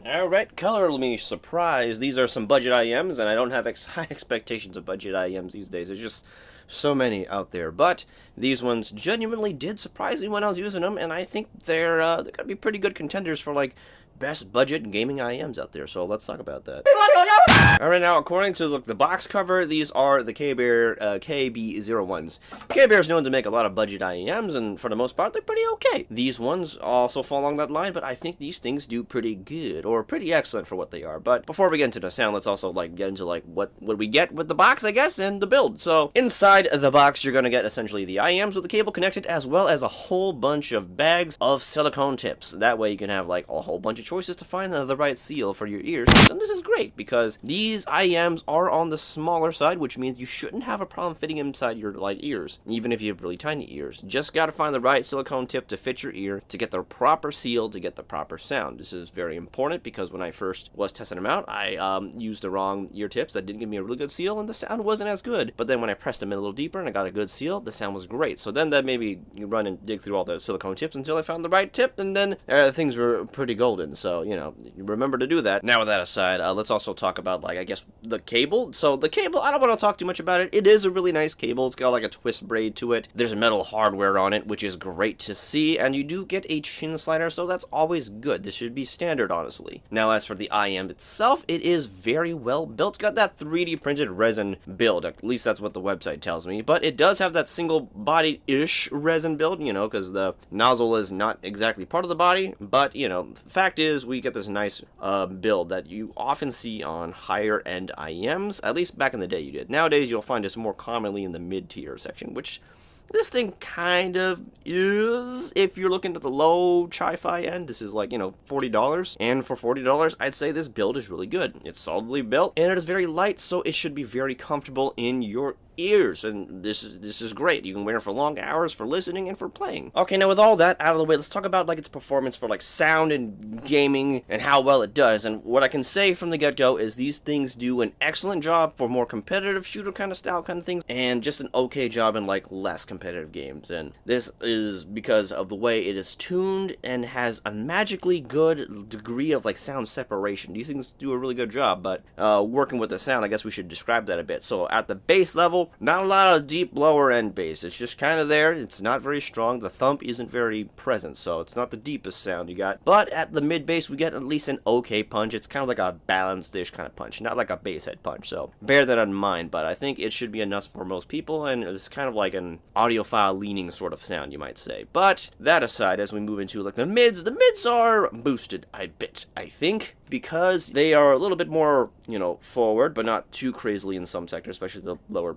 Alright, color me surprised. These are some budget IEMs, and I don't have high expectations of budget IEMs these days. There's just so many out there. But these ones genuinely did surprise me when I was using them, and I think they're gonna be pretty good contenders for, like, best budget gaming IEMs out there. So let's talk about that. Alright, now, according to the box cover, these are the Kbear KB01s. Kbear is known to make a lot of budget IEMs, and for the most part, they're pretty okay. These ones also fall along that line, but I think these things do pretty good, or pretty excellent for what they are. But before we get into the sound, let's also get into what we get with the box, I guess, and the build. So inside the box, you're gonna get essentially the IEMs with the cable connected, as well as a whole bunch of bags of silicone tips. That way, you can have like a whole bunch of choices to find the right seal for your ears. And this is great because these IEMs are on the smaller side, which means you shouldn't have a problem fitting inside your ears, even if you have really tiny ears. Just gotta find the right silicone tip to fit your ear to get the proper seal to get the proper sound. This is very important because when I first was testing them out, I used the wrong ear tips that didn't give me a really good seal, and the sound wasn't as good. But then when I pressed them in a little deeper and I got a good seal, the sound was great. So then that made me run and dig through all the silicone tips until I found the right tip, and then things were pretty golden. So, you know, remember to do that. Now with that aside, let's also talk about, I guess, the cable. So the cable, I don't want to talk too much about it. It is a really nice cable. It's got like a twist braid to it. There's metal hardware on it, which is great to see, and you do get a chin slider, so that's always good. This should be standard, honestly. Now, as for the IEM itself, it is very well built. It's got that 3D printed resin build. At least that's what the website tells me, but it does have that single body-ish resin build, you know, because the nozzle is not exactly part of the body, but, you know, the fact is we get this nice build that you often see on higher end IEMs. At least back in the day you did. Nowadays you'll find this more commonly in the mid-tier section, which this thing kind of is. If you're looking at the low chi-fi end, this is like, you know, $40. And for $40, I'd say this build is really good. It's solidly built, and it is very light, so it should be very comfortable in your ears, and this is great. You can wear it for long hours for listening and for playing. Okay, now with all that out of the way, let's talk about its performance for sound and gaming and how well it does. And what I can say from the get-go is these things do an excellent job for more competitive shooter kind of style kind of things, and just an okay job in less competitive games. And this is because of the way it is tuned and has a magically good degree of sound separation. These things do a really good job, but working with the sound, I guess we should describe that a bit. So at the bass level, not a lot of deep lower end bass. It's just kind of there. It's not very strong. The thump isn't very present, so it's not the deepest sound you got. But at the mid bass, we get at least an okay punch. It's kind of like a balanced-ish kind of punch, not like a bass head punch. So bear that in mind. But I think it should be enough for most people, and it's kind of like an audiophile leaning sort of sound, you might say. But that aside, as we move into the mids are boosted a bit, I think, because they are a little bit more, you know, forward, but not too crazily in some sectors, especially the lower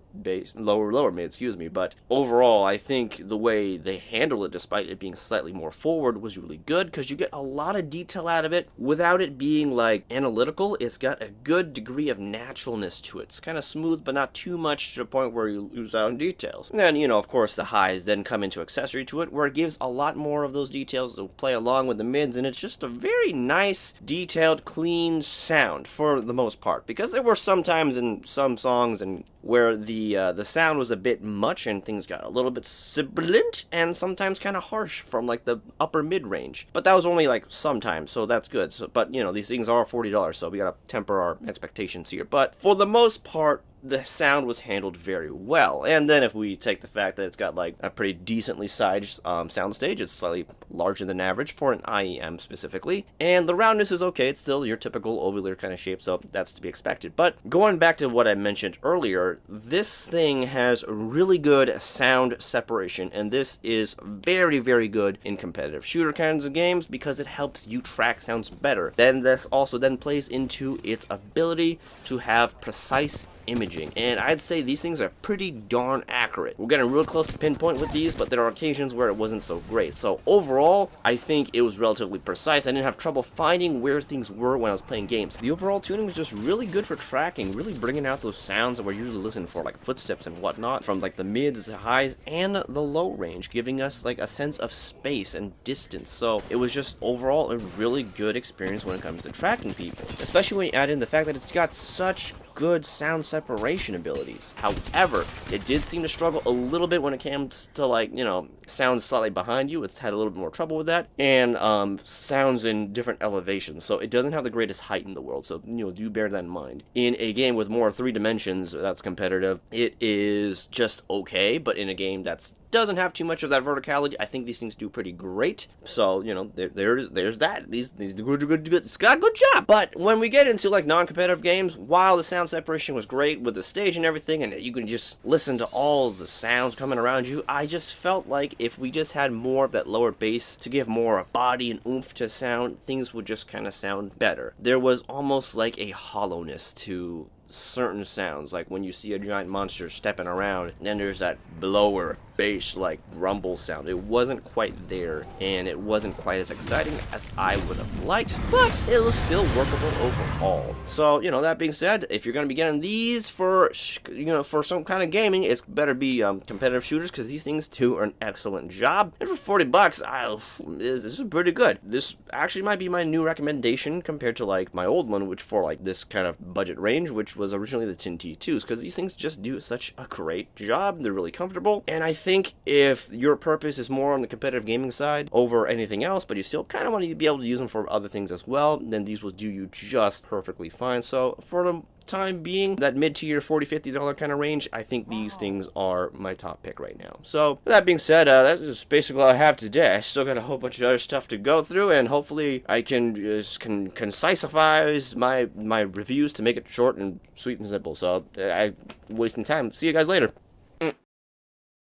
mid, excuse me. But overall, I think the way they handle it, despite it being slightly more forward, was really good, because you get a lot of detail out of it without it being analytical. It's got a good degree of naturalness to it. It's kind of smooth, but not too much to the point where you lose out on details. And then, you know, of course, the highs then come into accessory to it, where it gives a lot more of those details to play along with the mids, and it's just a very nice, detailed, clean sound for the most part. Because there were some times in some songs and where the sound was a bit much and things got a little bit sibilant and sometimes kind of harsh from the upper mid range. But that was only sometimes, so that's good. So, but you know, these things are $40, so we gotta temper our expectations here. But for the most part, the sound was handled very well. And then if we take the fact that it's got a pretty decently sized soundstage, it's slightly larger than average for an IEM specifically, and the roundness is okay. It's still your typical ovular kind of shape, so that's to be expected. But going back to what I mentioned earlier, this thing has really good sound separation, and this is very, very good in competitive shooter kinds of games because it helps you track sounds better. Then this also then plays into its ability to have precise imaging, and I'd say these things are pretty darn accurate. We're getting real close to pinpoint with these, but there are occasions where it wasn't so great. So overall, I think it was relatively precise. I didn't have trouble finding where things were when I was playing games. The overall tuning was just really good for tracking, really bringing out those sounds that we're usually listening for, footsteps and whatnot, from the mids to highs and the low range, giving us a sense of space and distance. So it was just overall a really good experience when it comes to tracking people, especially when you add in the fact that it's got such good sound separation abilities. However, it did seem to struggle a little bit when it came to, like, you know, sounds slightly behind you. It's had a little bit more trouble with that, and sounds in different elevations. So it doesn't have the greatest height in the world. So, you know, do bear that in mind. In a game with more 3 dimensions that's competitive, it is just okay, but in a game that's doesn't have too much of that verticality, I think these things do pretty great. So, you know, there's that. These good, it's got a good job. But when we get into, like, non-competitive games, while the sound separation was great with the stage and everything, and you can just listen to all the sounds coming around you, I just felt like if we just had more of that lower bass to give more body and oomph to sound, things would just kind of sound better. There was almost like a hollowness to certain sounds, like when you see a giant monster stepping around, then there's that blower bass like rumble sound. It wasn't quite there, and it wasn't quite as exciting as I would have liked, but it was still workable overall. So, you know, that being said, if you're going to be getting these for, you know, for some kind of gaming, it's better be competitive shooters, because these things do an excellent job. And for 40 bucks, this is pretty good. This actually might be my new recommendation compared to, like, my old one, which for, like, this kind of budget range, which was originally the Tin T2s, because these things just do such a great job. They're really comfortable, and I think if your purpose is more on the competitive gaming side over anything else, but you still kind of want to be able to use them for other things as well, then these will do you just perfectly fine. So for the time being, that mid-tier $40-$50 kind of range, I think these things are my top pick right now. So that being said, that's just basically all I have today. I still got a whole bunch of other stuff to go through, and hopefully I can just concisify my reviews to make it short and sweet and simple. So I'm wasting time. See you guys later.